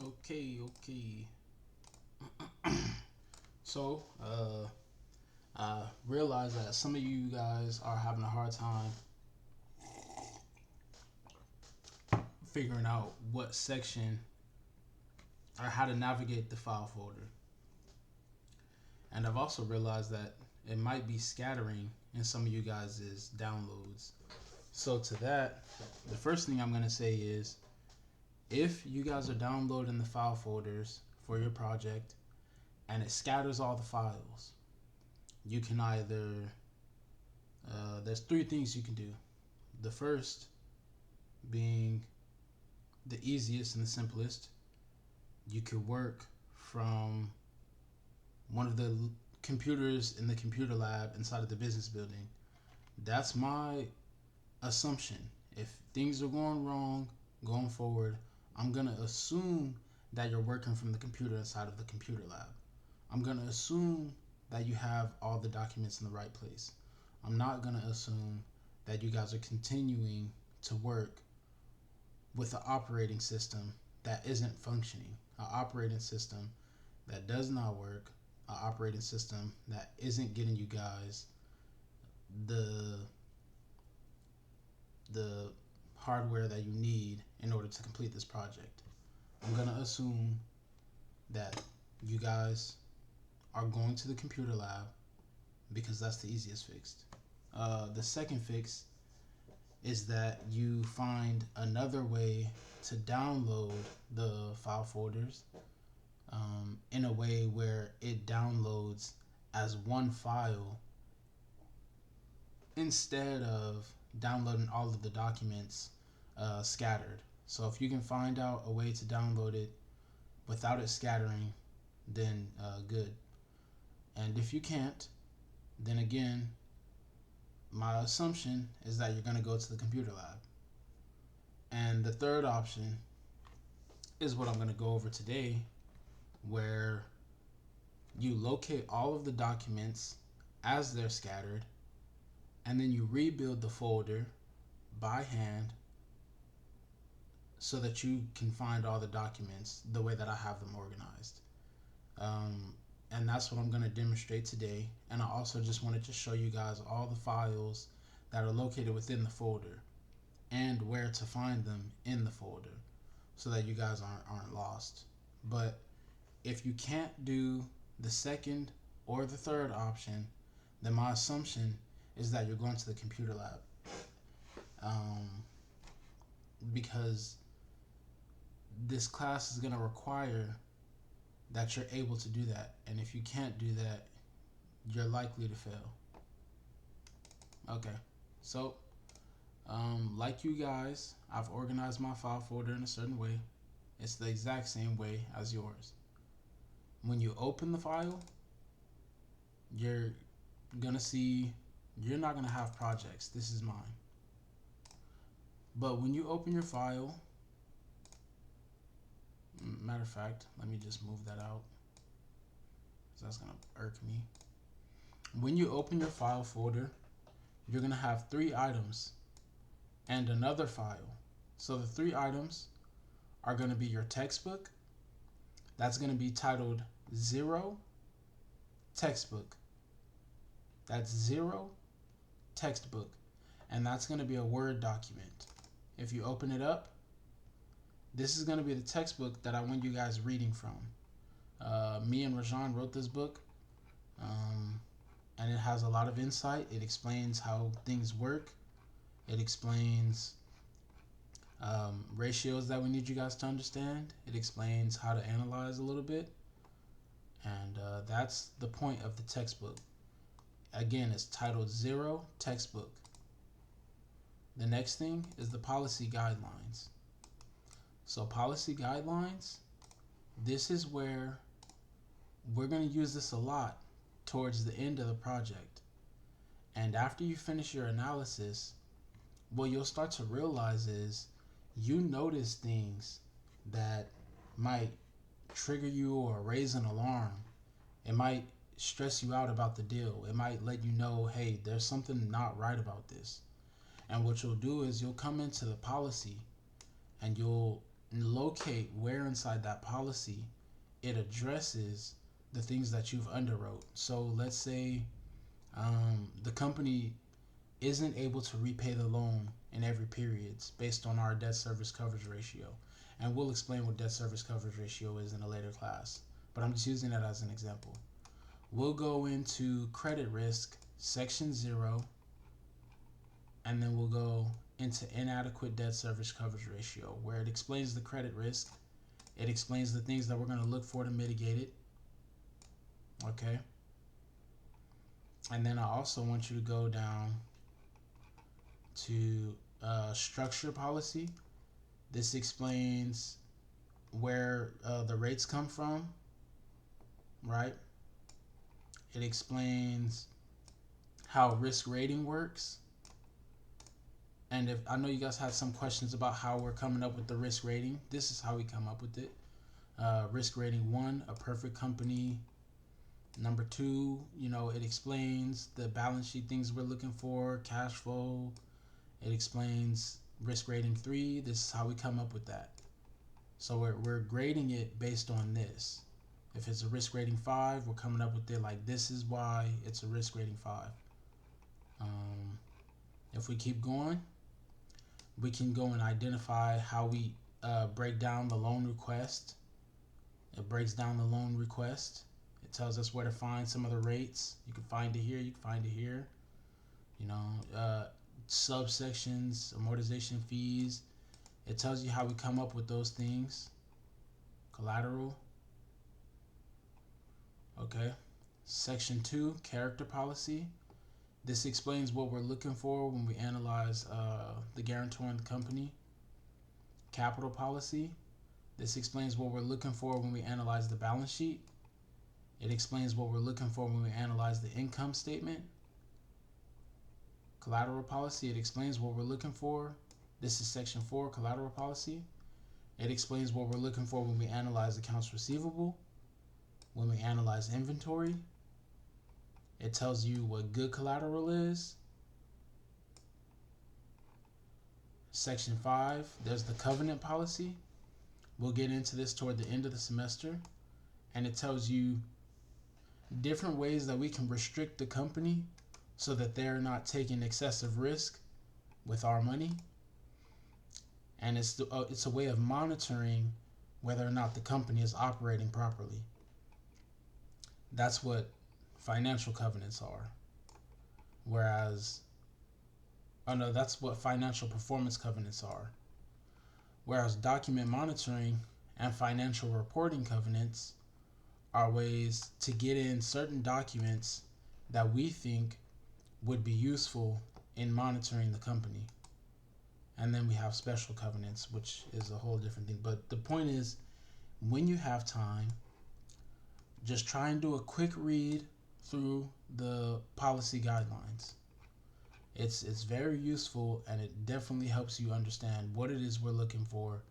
Okay. So, I realize that some of you guys are having a hard time figuring out what section or how to navigate the file folder. And I've also realized that it might be scattering in some of you guys' downloads. So, to that, the first thing I'm going to say is if you guys are downloading the file folders for your project and it scatters all the files, you can either there's three things you can do. The first being the easiest and the simplest. You could work from one of the computers in the computer lab inside of the business building. That's my assumption. If things are going wrong going forward, I'm going to assume that you're working from the computer inside of the computer lab. I'm going to assume that you have all the documents in the right place. I'm not going to assume that you guys are continuing to work with an operating system that isn't functioning, an operating system that does not work, an operating system that isn't getting you guys the the hardware that you need in order to complete this project. I'm gonna assume that you guys are going to the computer lab because that's the easiest fix. The second fix is that you find another way to download the file folders in a way where it downloads as one file instead of downloading all of the documents scattered. So if you can find out a way to download it without it scattering, then good. And if you can't, then again, my assumption is that you're going to go to the computer lab. And the third option is what I'm going to go over today, where you locate all of the documents as they're scattered, and then you rebuild the folder by hand so that you can find all the documents the way that I have them organized. And that's what I'm going to demonstrate today. And I also just wanted to show you guys all the files that are located within the folder and where to find them in the folder so that you guys aren't lost. But if you can't do the second or the third option, then my assumption is that you're going to the computer lab. Because this class is going to require that you're able to do that. And if you can't do that, you're likely to fail. Okay, so like you guys, I've organized my file folder in a certain way. It's the exact same way as yours. When you open the file, you're gonna see you're not gonna have projects. This is mine. But when you open your file, matter of fact, let me just move that out because that's gonna irk me. When you open your file folder, you're gonna have 3 items and another file. So the 3 items are gonna be your textbook. That's gonna be titled 0 textbook. That's 0 textbook. And that's gonna be a Word document. If you open it up, this is gonna be the textbook that I want you guys reading from. Me and Rajan wrote this book. And it has a lot of insight. It explains how things work. It explains ratios that we need you guys to understand. It explains how to analyze a little bit. And that's the point of the textbook. Again, it's titled 0 textbook. The next thing is the policy guidelines. So policy guidelines, this is where we're going to use this a lot towards the end of the project. And after you finish your analysis, what you'll start to realize is you notice things that might trigger you or raise an alarm. It might stress you out about the deal. It might let you know, hey, there's something not right about this. And what you'll do is you'll come into the policy and you'll locate where inside that policy it addresses the things that you've underwrote. So let's say the company isn't able to repay the loan in every period based on our debt service coverage ratio. And we'll explain what debt service coverage ratio is in a later class, but I'm just using that as an example. We'll go into credit risk, section 0, and then we'll go into inadequate debt service coverage ratio, where it explains the credit risk. It explains the things that we're going to look for to mitigate it. Okay. And then I also want you to go down to structure policy. This explains where the rates come from, right? It explains how risk rating works. And if I know you guys had some questions about how we're coming up with the risk rating, this is how we come up with it. Risk rating 1, a perfect company. Number 2, it explains the balance sheet things we're looking for, cash flow. It explains risk rating 3. This is how we come up with that. So we're grading it based on this. If it's a risk rating 5, we're coming up with it like this is why it's a risk rating 5. If we keep going, we can go and identify how we break down the loan request. It breaks down the loan request. It tells us where to find some of the rates. You can find it here. You can find it here. Subsections, amortization fees. It tells you how we come up with those things. Collateral. Okay. Section 2, character policy. This explains what we're looking for when we analyze the guarantor in the company. Capital policy. This explains what we're looking for when we analyze the balance sheet. It explains what we're looking for when we analyze the income statement. Collateral policy. It explains what we're looking for. This is section 4, collateral policy. It explains what we're looking for when we analyze accounts receivable, when we analyze inventory. It tells you what good collateral is. Section 5, there's the covenant policy. We'll get into this toward the end of the semester. And it tells you different ways that we can restrict the company so that they're not taking excessive risk with our money. And it's a way of monitoring whether or not the company is operating properly. That's what financial covenants are. That's what financial performance covenants are. Whereas document monitoring and financial reporting covenants are ways to get in certain documents that we think would be useful in monitoring the company. And then we have special covenants, which is a whole different thing. But the point is, when you have time, just try and do a quick read through the policy guidelines. It's very useful, and it definitely helps you understand what it is we're looking for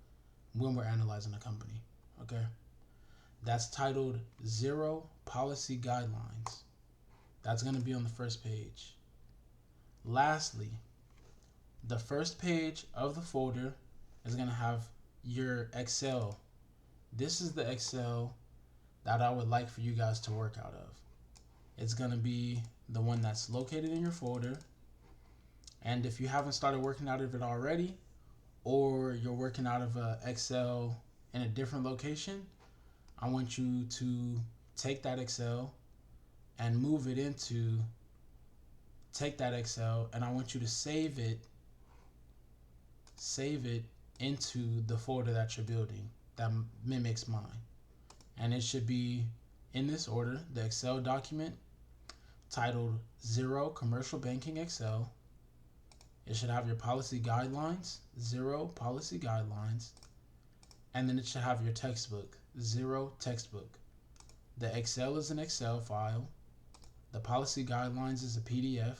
when we're analyzing a company. Okay? That's titled 0 Policy Guidelines. That's going to be on the first page. Lastly, the first page of the folder is going to have your Excel. This is the Excel that I would like for you guys to work out of. It's going to be the one that's located in your folder. And if you haven't started working out of it already, or you're working out of Excel in a different location, I want you to take that Excel and take that Excel, and I want you to save it into the folder that you're building that mimics mine. And it should be in this order: the Excel document titled 0 Commercial Banking Excel. It should have your policy guidelines, 0 policy guidelines, and then it should have your textbook, 0 textbook. The Excel is an Excel file, the policy guidelines is a PDF,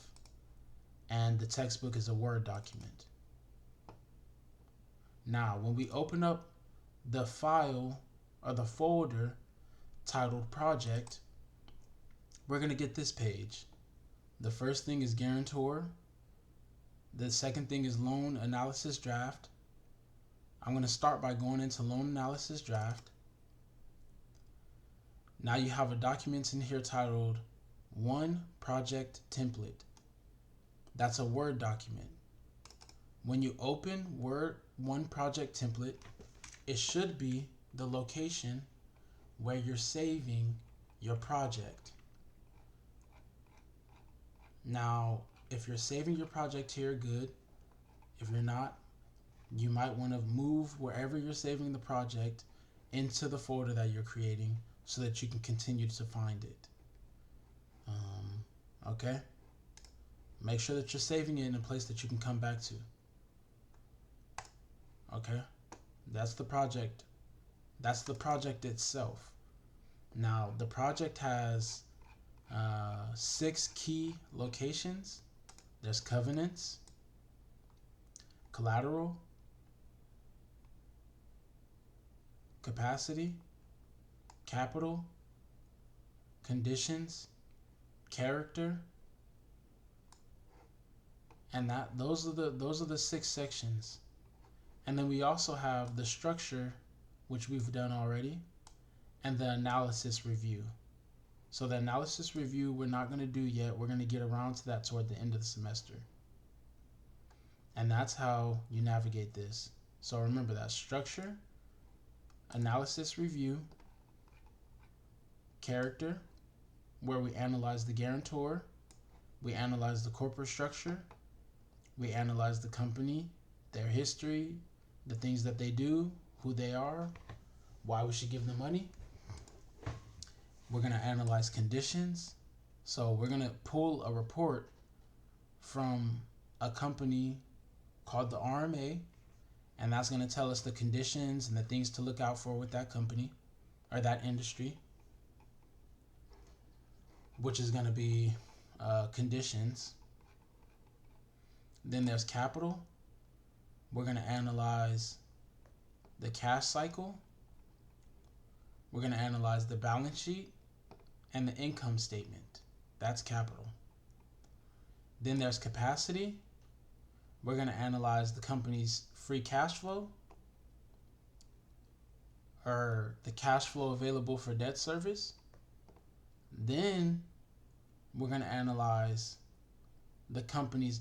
and the textbook is a Word document. Now, when we open up the file or the folder titled Project, we're going to get this page. The first thing is Guarantor. The second thing is Loan Analysis Draft. I'm going to start by going into loan analysis draft. Now you have a document in here titled One Project Template. That's a Word document. When you open Word One Project Template, it should be the location where you're saving your project. Now, if you're saving your project here, good. If you're not, you might want to move wherever you're saving the project into the folder that you're creating so that you can continue to find it. Okay? Make sure that you're saving it in a place that you can come back to. Okay? That's the project. That's the project itself. Now, the project has 6 key locations. There's covenants, collateral, capacity, capital, conditions, character, and those are the 6 sections. And then we also have the structure, which we've done already, and the analysis review. So the analysis review we're not going to do yet. We're going to get around to that toward the end of the semester. And that's how you navigate this. So remember that: structure, analysis review, character, where we analyze the guarantor, we analyze the corporate structure, we analyze the company, their history, the things that they do, who they are, why we should give them money. We're going to analyze conditions. So we're going to pull a report from a company called the RMA, and that's going to tell us the conditions and the things to look out for with that company or that industry, which is going to be conditions. Then there's capital. We're going to analyze the cash cycle. We're going to analyze the balance sheet and the income statement. That's capital. Then there's capacity. We're going to analyze the company's free cash flow, or the cash flow available for debt service. Then we're going to analyze the company's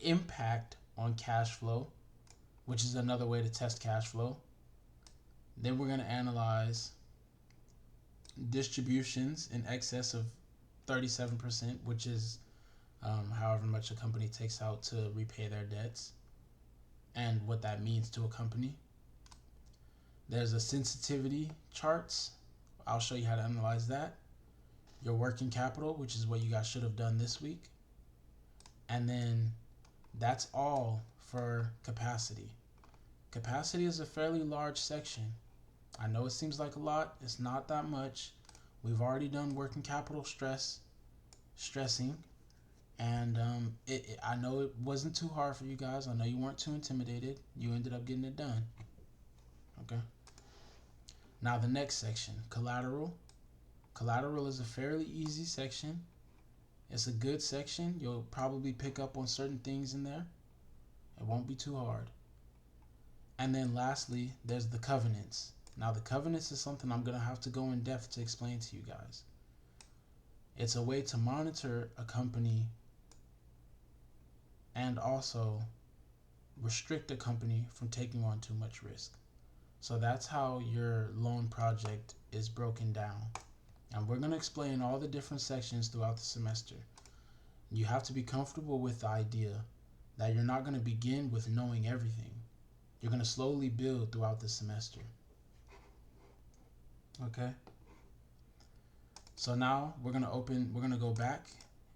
impact on cash flow, which is another way to test cash flow. Then we're going to analyze distributions in excess of 37%, which is however much a company takes out to repay their debts, and what that means to a company. There's a sensitivity charts. I'll show you how to analyze that. Your working capital, which is what you guys should have done this week. And then that's all for capacity. Capacity is a fairly large section. I know it seems like a lot. It's not that much. We've already done working capital stressing. And I know it wasn't too hard for you guys. I know you weren't too intimidated. You ended up getting it done. Okay. Now the next section, collateral. Collateral is a fairly easy section. It's a good section. You'll probably pick up on certain things in there. It won't be too hard. And then lastly, there's the covenants. Now the covenants is something I'm going to have to go in depth to explain to you guys. It's a way to monitor a company and also restrict a company from taking on too much risk. So that's how your loan project is broken down. And we're going to explain all the different sections throughout the semester. You have to be comfortable with the idea that you're not going to begin with knowing everything. You're going to slowly build throughout the semester. Okay? So now we're going to go back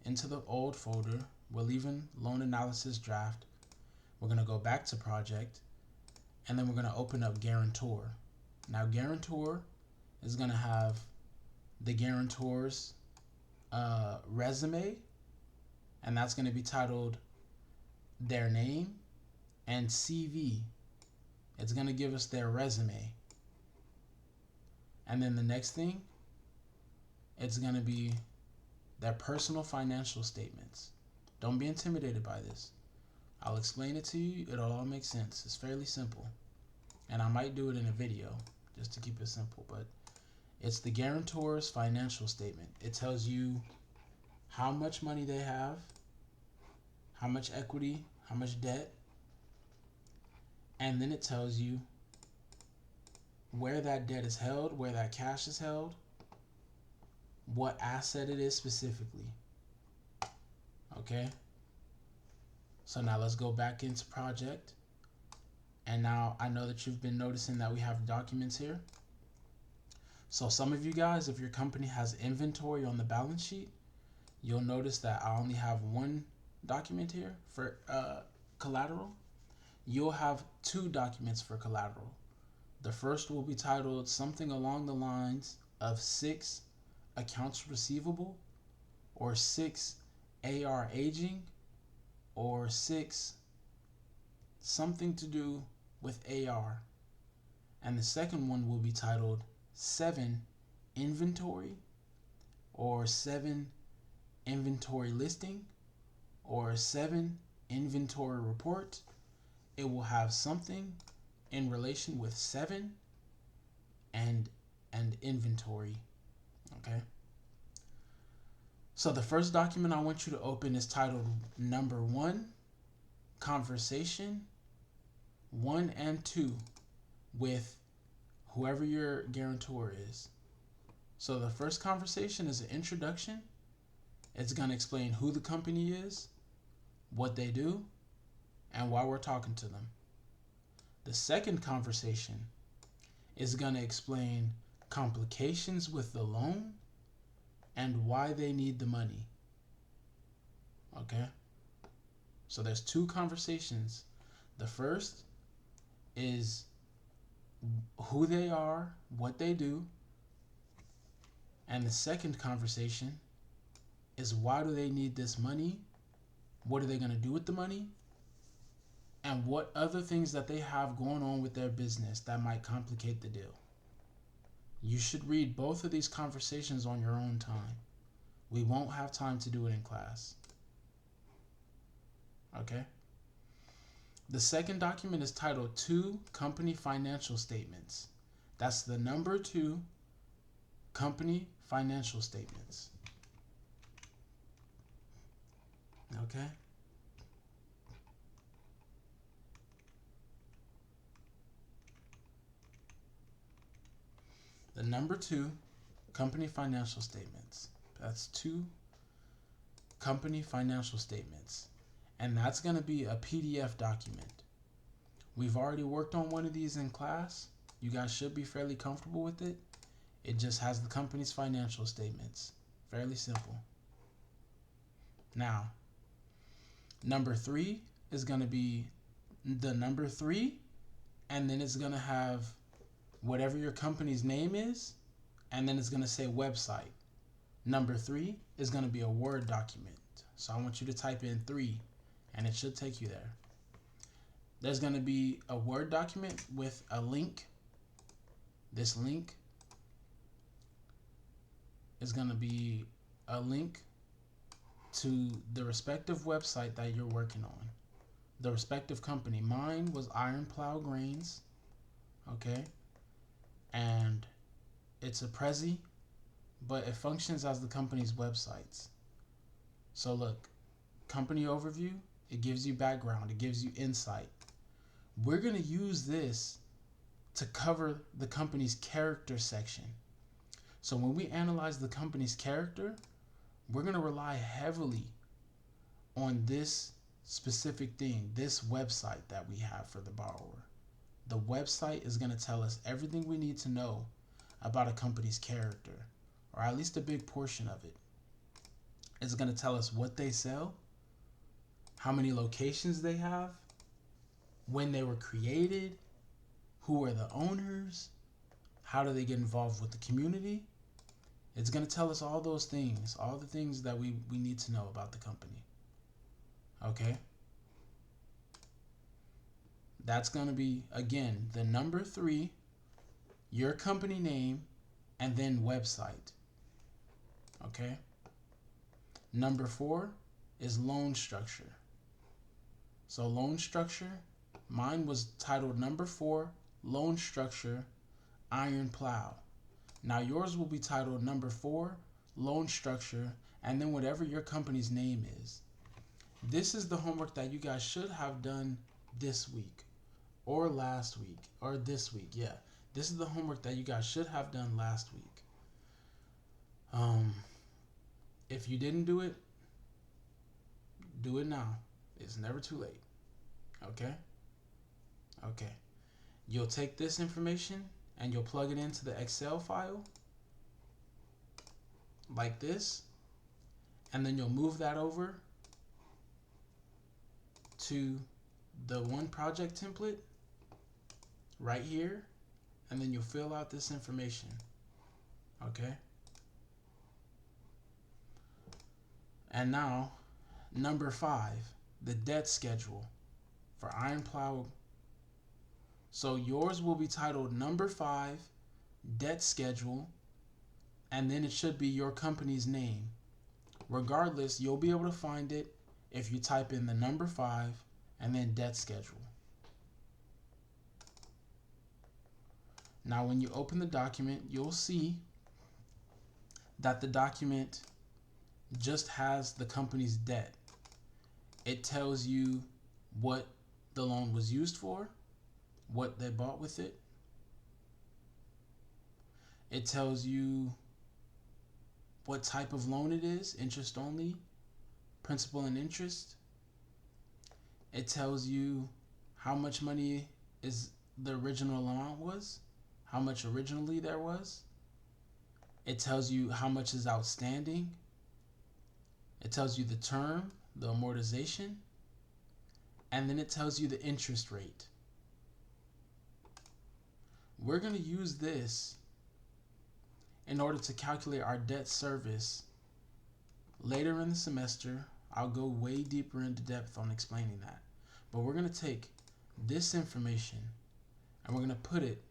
into the old folder. We're leaving loan analysis draft. We're going to go back to project, and then we're going to open up guarantor. Now guarantor is going to have the guarantor's resume, and that's going to be titled their name and CV. It's going to give us their resume. And then the next thing, it's going to be their personal financial statements. Don't be intimidated by this. I'll explain it to you. It'll all make sense. It's fairly simple. and I might do it in a video just to keep it simple, but it's the guarantor's financial statement. It tells you how much money they have, how much equity, how much debt, and then it tells you where that debt is held, where that cash is held, what asset it is specifically. Okay? So now let's go back into project. And now I know that you've been noticing that we have documents here. So some of you guys, if your company has inventory on the balance sheet, you'll notice that I only have one document here for collateral. You'll have two documents for collateral. The first will be titled something along the lines of 6 accounts receivable, or 6 AR aging, or 6 something to do with AR. And the second one will be titled 7 inventory, or 7 inventory listing, or 7 inventory report. It will have something in relation with 7 and inventory. Okay. So the first document I want you to open is titled number 1, conversation 1 and 2 with whoever your guarantor is. So the first conversation is an introduction. It's going to explain who the company is, what they do, and why we're talking to them. The second conversation is going to explain complications with the loan and why they need the money. Okay? So there's 2 conversations. The first is who they are, what they do. And the second conversation is why do they need this money? What are they going to do with the money? And what other things that they have going on with their business that might complicate the deal. You should read both of these conversations on your own time. We won't have time to do it in class. Okay? The second document is titled 2 company financial statements. That's the number 2 company financial statements. Okay? The number 2 company financial statements. That's 2 company financial statements. And that's going to be a PDF document. We've already worked on one of these in class. You guys should be fairly comfortable with it. It just has the company's financial statements. Fairly simple. Now, number 3 is going to be the number 3, and then it's going to have whatever your company's name is, and then it's going to say website. Number 3 is going to be a Word document. So I want you to type in 3, and it should take you there. There's going to be a Word document with a link. This link is going to be a link to the respective website that you're working on. The respective company. Mine was Iron Plow Grains. Okay. And it's a Prezi, but it functions as the company's websites. So look, company overview, it gives you background, it gives you insight. We're going to use this to cover the company's character section. So when we analyze the company's character, we're going to rely heavily on this specific thing, this website that we have for the borrower. The website is going to tell us everything we need to know about a company's character, or at least a big portion of it. It's going to tell us what they sell, how many locations they have, when they were created, who are the owners, how do they get involved with the community. It's going to tell us all those things, all the things that we need to know about the company. Okay? That's going to be, again, the number 3, your company name, and then website. Okay? Number 4 is loan structure. So loan structure, mine was titled number 4, loan structure, iron plow. Now yours will be titled number 4, loan structure, and then whatever your company's name is. This is the homework that you guys should have done this week or last week or this week. Yeah, this is the homework that you guys should have done last week. If you didn't do it now. It's never too late. Okay? Okay. You'll take this information and you'll plug it into the Excel file like this, and then you'll move that over to the one project template right here, and then you'll fill out this information. Okay? And now, number 5, the debt schedule for iron plow. So yours will be titled number 5, debt schedule, and then it should be your company's name. Regardless, you'll be able to find it if you type in the number 5 and then debt schedule. Now when you open the document, you'll see that the document just has the company's debt. It tells you what the loan was used for, what they bought with it. It tells you what type of loan it is, interest only, principal and interest. It tells you how much money is the original amount was, how much originally there was. It tells you how much is outstanding. It tells you the term, the amortization, and then it tells you the interest rate. We're going to use this in order to calculate our debt service. Later in the semester, I'll go way deeper into depth on explaining that. But we're going to take this information and we're going to put it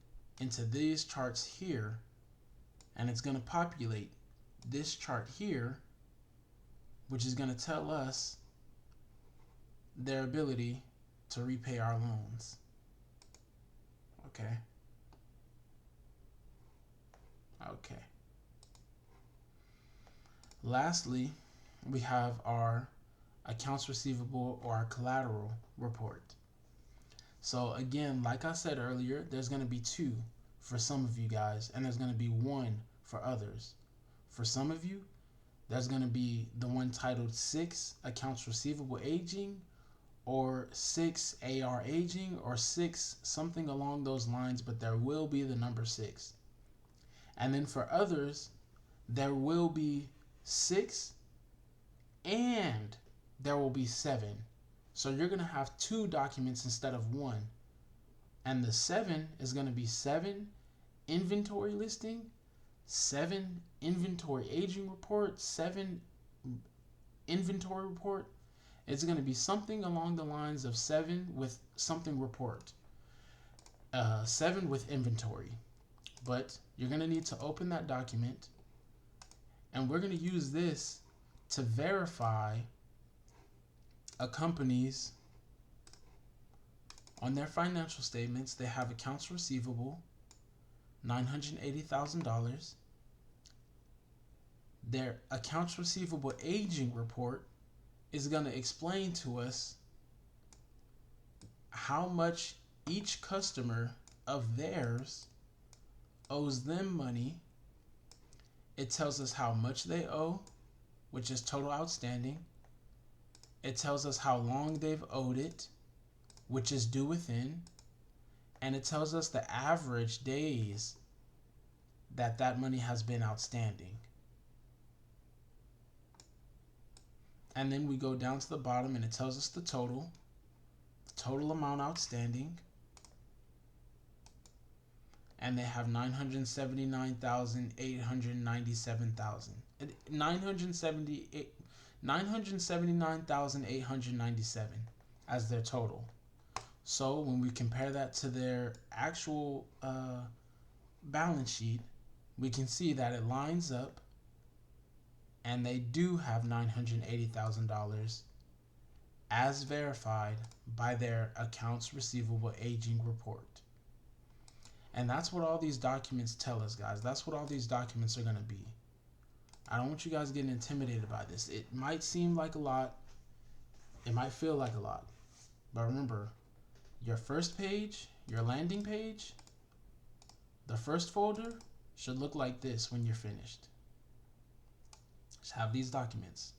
into these charts here, and it's going to populate this chart here, which is going to tell us their ability to repay our loans. Okay. Okay. Lastly, we have our accounts receivable or our collateral report. So again, like I said earlier, there's going to be 2 for some of you guys, and there's going to be 1 for others. For some of you, there's going to be the one titled 6 accounts receivable aging, or 6 AR aging, or 6 something along those lines, but there will be the number 6. And then for others, there will be 6 and there will be 7. So you're going to have 2 documents instead of 1. And the 7 is going to be 7 inventory listing, 7 inventory aging report, 7 inventory report. It's going to be something along the lines of 7 with something report, 7 with inventory. But you're going to need to open that document, and we're going to use this to verify a company's, on their financial statements, they have accounts receivable, $980,000. Their accounts receivable aging report is going to explain to us how much each customer of theirs owes them money. It tells us how much they owe, which is total outstanding. It tells us how long they've owed it, which is due within. And it tells us the average days that that money has been outstanding. And then we go down to the bottom and it tells us the total amount outstanding. And they have $979,897 as their total. So when we compare that to their actual balance sheet, we can see that it lines up, and they do have $980,000 as verified by their accounts receivable aging report. And that's what all these documents tell us, guys. That's what all these documents are going to be. I don't want you guys getting intimidated by this. It might seem like a lot. It might feel like a lot. But remember, your first page, your landing page, the first folder should look like this when you're finished. Just have these documents.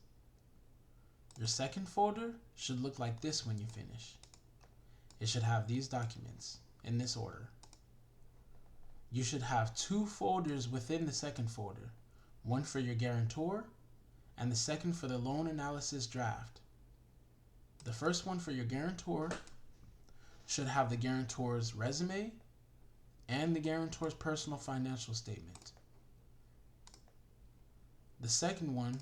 Your second folder should look like this when you finish. It should have these documents in this order. You should have 2 folders within the second folder. One for your guarantor and the second for the loan analysis draft. The first one for your guarantor should have the guarantor's resume and the guarantor's personal financial statement. The second one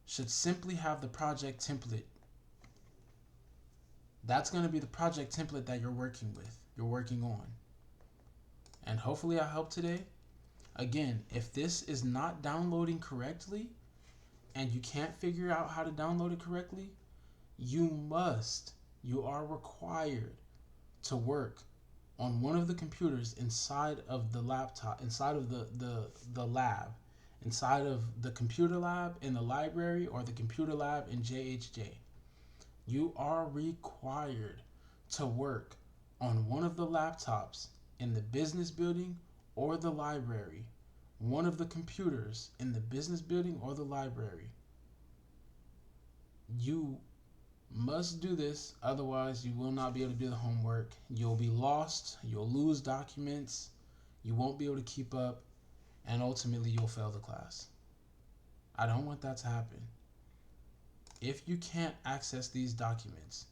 should simply have the project template. That's going to be the project template that you're working with, you're working on. And hopefully I helped today. Again, if this is not downloading correctly and you can't figure out how to download it correctly, you are required to work on one of the computers inside of the laptop, inside of the lab, inside of the computer lab in the library or the computer lab in JHJ. You are required to work on one of the laptops in the business building or the library, one of the computers in the business building or the library. You must do this, otherwise you will not be able to do the homework. You'll be lost, you'll lose documents, you won't be able to keep up, and ultimately you'll fail the class. I don't want that to happen. If you can't access these documents,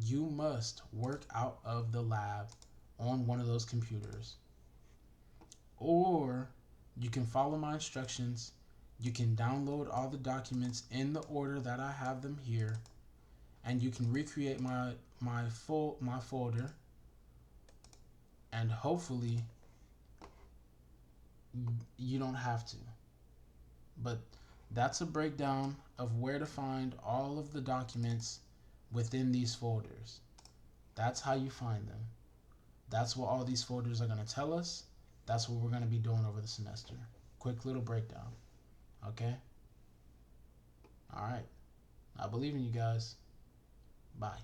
you must work out of the lab on one of those computers. Or you can follow my instructions. You can download all the documents in the order that I have them here, and you can recreate my folder, and hopefully you don't have to. But that's a breakdown of where to find all of the documents within these folders. That's how you find them. That's what all these folders are going to tell us. That's what we're going to be doing over the semester. Quick little breakdown. Okay? All right. I believe in you guys. Bye.